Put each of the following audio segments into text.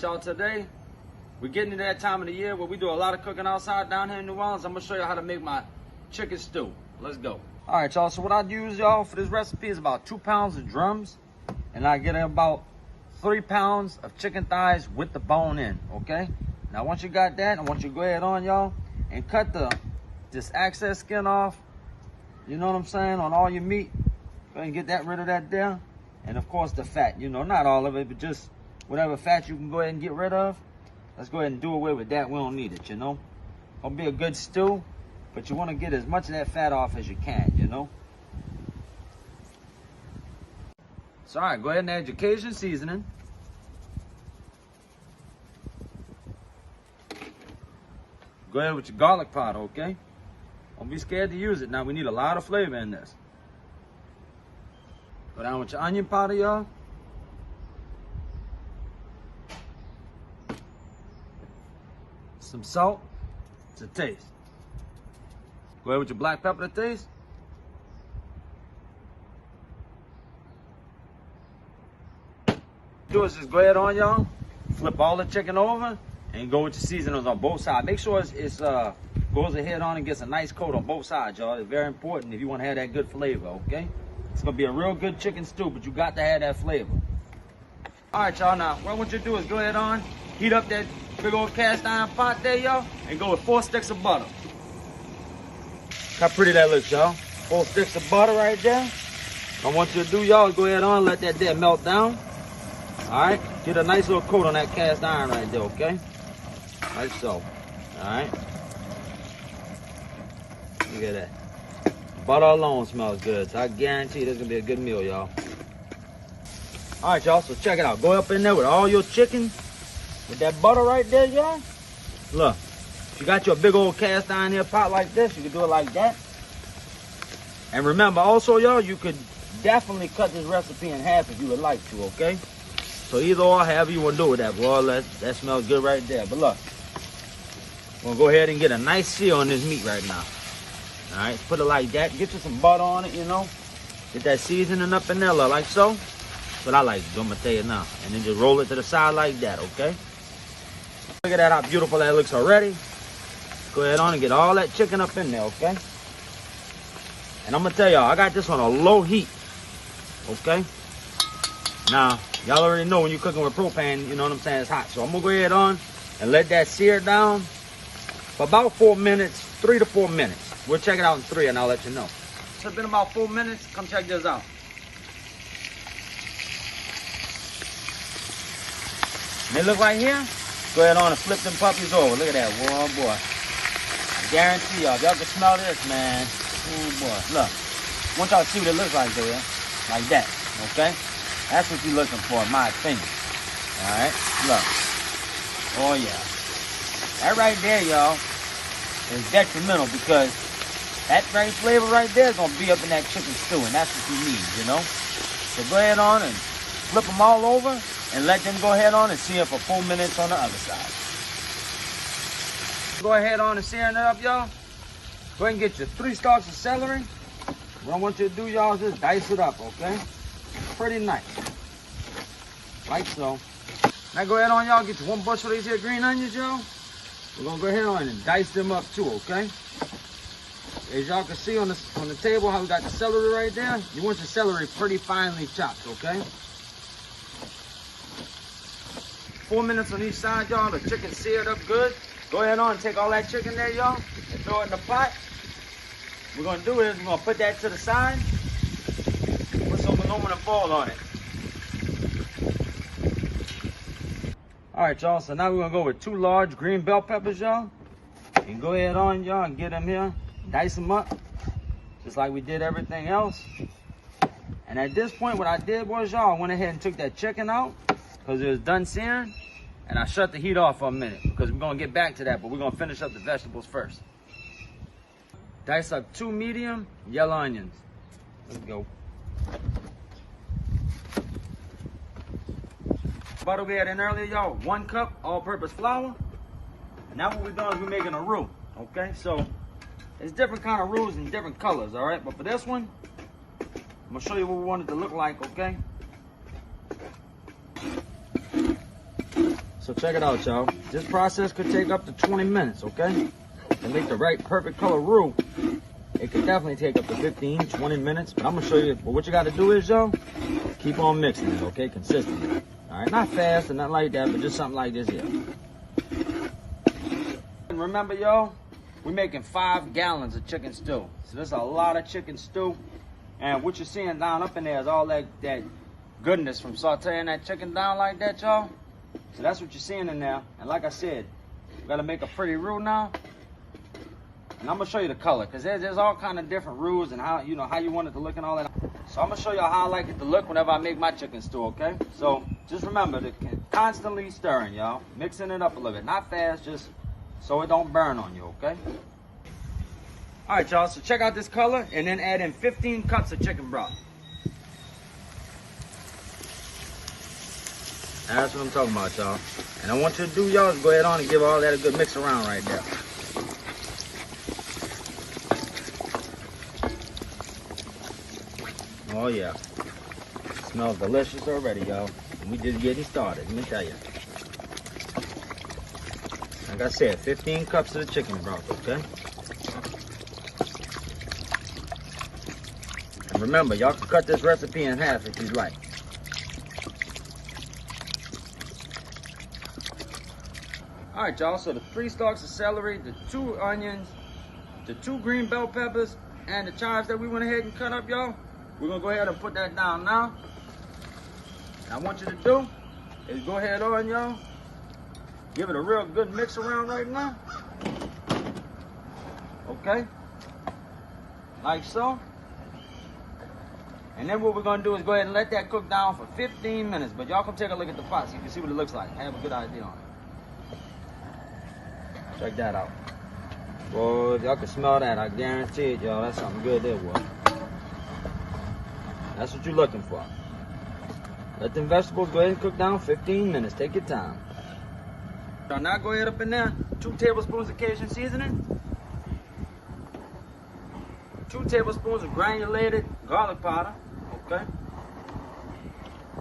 Y'all, today we're getting to that time of the year where we do a lot of cooking outside down here in New Orleans. I'm gonna show you how to make my chicken stew. Let's go. All right, y'all, so what I use, y'all, for this recipe is about 2 pounds of drums, and I get about 3 pounds of chicken thighs with the bone in. Okay, now once you got that, I want you to go ahead on, y'all, and cut this excess skin off, you know what I'm saying, on all your meat. Go ahead and get that rid of that there. And of course the fat, you know, not all of it, but just whatever fat you can go ahead and get rid of. Let's go ahead and do away with that. We don't need it, you know. Gonna be a good stew, but you want to get as much of that fat off as you can, you know. So all right, go ahead and add your Cajun seasoning. Go ahead with your garlic powder, okay? Don't be scared to use it. Now we need a lot of flavor in this. Go down with your onion powder, y'all. Some salt to taste. Go ahead with your black pepper to taste. Do is just go ahead on, y'all. Flip all the chicken over and go with your seasonings on both sides. Make sure it goes ahead on and gets a nice coat on both sides, y'all. It's very important if you want to have that good flavor, okay? It's gonna be a real good chicken stew, but you got to have that flavor. All right, y'all, now what I want you to do is go ahead on, heat up that big old cast iron pot there, y'all, and go with 4 sticks of butter. How pretty that looks, y'all. 4 sticks of butter right there. I want you to do, y'all, go ahead on, let that there melt down. All right, get a nice little coat on that cast iron right there, okay? Like so. All right. Look at that. Butter alone smells good, so I guarantee this is gonna be a good meal, y'all. All right, y'all, so check it out. Go up in there with all your chicken, with that butter right there, y'all. Look, if you got your big old cast iron here pot like this, you can do it like that. And remember also, y'all, you could definitely cut this recipe in half if you would like to, okay? So either or, however you want to do with that, boy, that smells good right there. But look, we're gonna go ahead and get a nice sear on this meat right now. All right, put it like that. Get you some butter on it, you know. Get that seasoning up in there, like so. That's what I like, I'm gonna tell you now. And then just roll it to the side like that, okay? Look at that, how beautiful that looks already. Go ahead on and get all that chicken up in there, okay? And I'm gonna tell y'all, I got this on a low heat, okay? Now, y'all already know when you're cooking with propane, you know what I'm saying, it's hot. So I'm gonna go ahead on and let that sear down for about 4 minutes, 3 to 4 minutes. We'll check it out in 3 and I'll let you know. It's been about 4 minutes. Come check this out. And they look right here. Go ahead on and flip them puppies over. Look at that. Whoa, boy. I guarantee y'all, if y'all can smell this, man. Oh, boy. Look. I want y'all to see what it looks like there. Like that. Okay? That's what you're looking for, in my opinion. All right? Look. Oh, yeah. That right there, y'all, is detrimental because that very flavor right there is going to be up in that chicken stew, and that's what you need, you know? So go ahead on and flip them all over and let them go ahead on and sear for 4 minutes on the other side. Go ahead on and searing it up, y'all. Go ahead and get your 3 stalks of celery. What I want you to do, y'all, is just dice it up, okay? Pretty nice. Like so. Now go ahead on, y'all, get your 1 bushel of these here green onions, y'all. We're going to go ahead on and dice them up too, okay? As y'all can see on the table how we got the celery right there, you want your celery pretty finely chopped, okay? 4 minutes on each side, y'all. The chicken seared up good. Go ahead on and take all that chicken there, y'all, and throw it in the pot. What we're going to do is we're going to put that to the side, put some aluminum foil on it. All right, y'all, so now we're going to go with 2 large green bell peppers, y'all. And go ahead on, y'all, and get them here. Dice them up, just like we did everything else. And at this point, what I did was, y'all, I went ahead and took that chicken out because it was done searing. And I shut the heat off for a minute because we're going to get back to that, but we're going to finish up the vegetables first. Dice up 2 medium yellow onions. Let's go. Butter we had in earlier, y'all. 1 cup all-purpose flour. And now what we're doing is we're making a roux, okay? So there's different kind of roux and different colors, all right? But for this one, I'm gonna show you what we want it to look like, okay? So check it out, y'all. This process could take up to 20 minutes, okay? To make the right perfect color roux, it could definitely take up to 15, 20 minutes. But I'm gonna show you, but what you gotta do is, y'all, keep on mixing it, okay? Consistently. All right, not fast or nothing like that, but just something like this here. And remember, y'all, we're making 5 gallons of chicken stew. So there's a lot of chicken stew. And what you're seeing down up in there is all that goodness from sauteing that chicken down like that, y'all. So that's what you're seeing in there. And like I said, we gotta make a pretty roux now. And I'm gonna show you the color, because there's all kind of different roux and how you want it to look and all that. So I'm gonna show y'all how I like it to look whenever I make my chicken stew, okay? So just remember to constantly stirring, y'all. Mixing it up a little bit. Not fast, just so it don't burn on you, okay? All right, y'all, so check out this color and then add in 15 cups of chicken broth. That's what I'm talking about, y'all. And I want you to do, y'all, is go ahead on and give all that a good mix around right there. Oh, yeah. Smells delicious already, y'all. And we just getting started, let me tell you. Like I said, 15 cups of the chicken broth, okay? And remember, y'all can cut this recipe in half if you'd like. All right, y'all, so the 3 stalks of celery, the 2 onions, the 2 green bell peppers, and the chives that we went ahead and cut up, y'all. We're gonna go ahead and put that down now. And I want you to do is go ahead on, y'all. Give it a real good mix around right now. Okay? Like so. And then what we're gonna do is go ahead and let that cook down for 15 minutes. But y'all come take a look at the pot so you can see what it looks like. I have a good idea on it. Check that out. Boy, y'all can smell that. I guarantee it, y'all. That's something good there, boy. That's what you're looking for. Let them vegetables go ahead and cook down 15 minutes. Take your time. Now go ahead up in there. 2 tablespoons of Cajun seasoning. 2 tablespoons of granulated garlic powder. Okay.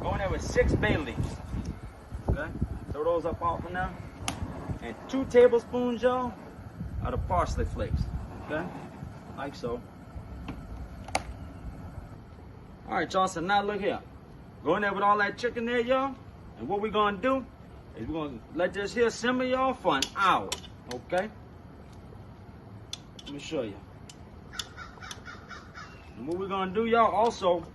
Go in there with 6 bay leaves. Okay. Throw those up off in there. And 2 tablespoons, y'all, of the parsley flakes. Okay. Like so. All right, y'all, so now look here. Go in there with all that chicken there, y'all. And what we're gonna do is we're gonna let this here simmer, y'all, for an hour, okay? Let me show you. And what we're gonna do, y'all, also,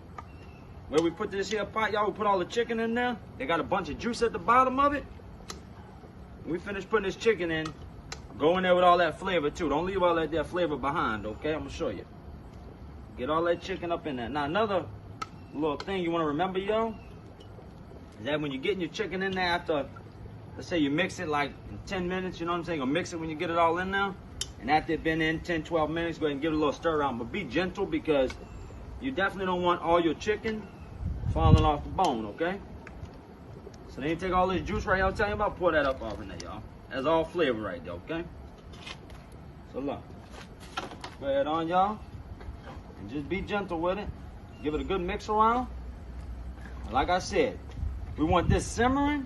where we put this here pot, y'all, we put all the chicken in there. They got a bunch of juice at the bottom of it. When we finish putting this chicken in, go in there with all that flavor, too. Don't leave all that flavor behind, okay? I'm gonna show you. Get all that chicken up in there. Now, another little thing you want to remember, y'all, is that when you're getting your chicken in there after, let's say you mix it like in 10 minutes, you know what I'm saying, or mix it when you get it all in there, and after it's been in 10, 12 minutes, go ahead and give it a little stir around, but be gentle because you definitely don't want all your chicken falling off the bone, okay? So then you take all this juice right here, I'll tell you about, pour that up off in there, y'all. That's all flavor right there, okay? So look, go ahead on, y'all, and just be gentle with it. Give it a good mix around. And like I said, we want this simmering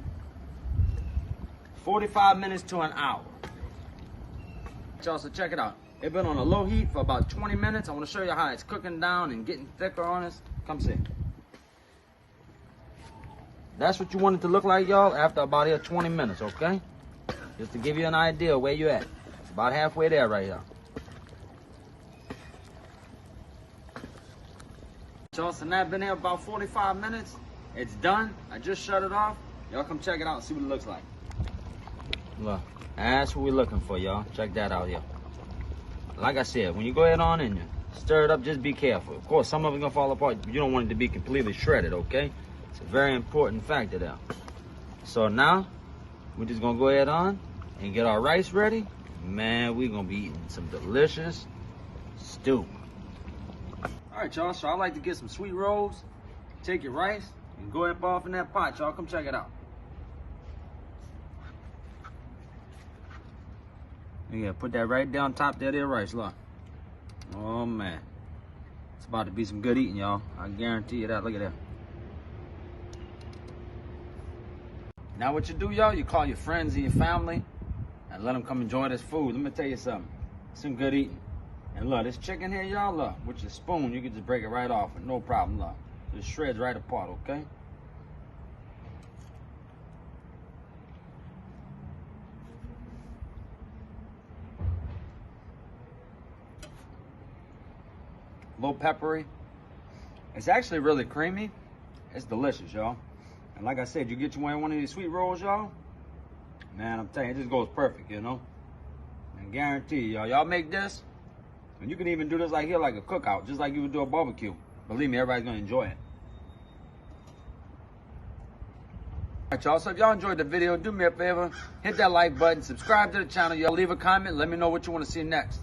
45 minutes to an hour. Y'all, so check it out. It's been on a low heat for about 20 minutes. I want to show you how it's cooking down and getting thicker on us. Come see. That's what you want it to look like, y'all, after about here 20 minutes, okay? Just to give you an idea where you're at. It's about halfway there right here. Y'all, so now I've been here about 45 minutes. It's done. I just shut it off. Y'all come check it out and see what it looks like. Look, that's what we're looking for, y'all. Check that out here. Like I said, when you go ahead on and you stir it up, just be careful. Of course, some of it's gonna fall apart. You don't want it to be completely shredded, okay? It's a very important factor there. So now, we're just gonna go ahead on and get our rice ready. Man, we're gonna be eating some delicious stew. All right, y'all, so I like to get some sweet rolls. Take your rice and go up off in that pot, y'all. Come check it out. Yeah, put that right down top there, rice, look. Oh, man. It's about to be some good eating, y'all. I guarantee you that. Look at that. Now what you do, y'all, you call your friends and your family and let them come enjoy this food. Let me tell you something. Some good eating. And look, this chicken here, y'all, look, with your spoon, you can just break it right off with no problem, look. Just shreds right apart, okay? A little peppery. It's actually really creamy. It's delicious, y'all. And like I said, you get you one of these sweet rolls, y'all. Man, I'm telling you, it just goes perfect, you know? And guarantee y'all make this, and you can even do this like here, like a cookout, just like you would do a barbecue. Believe me, everybody's gonna enjoy it. All right, y'all, so if y'all enjoyed the video, do me a favor, hit that like button, subscribe to the channel, y'all leave a comment, let me know what you wanna see next.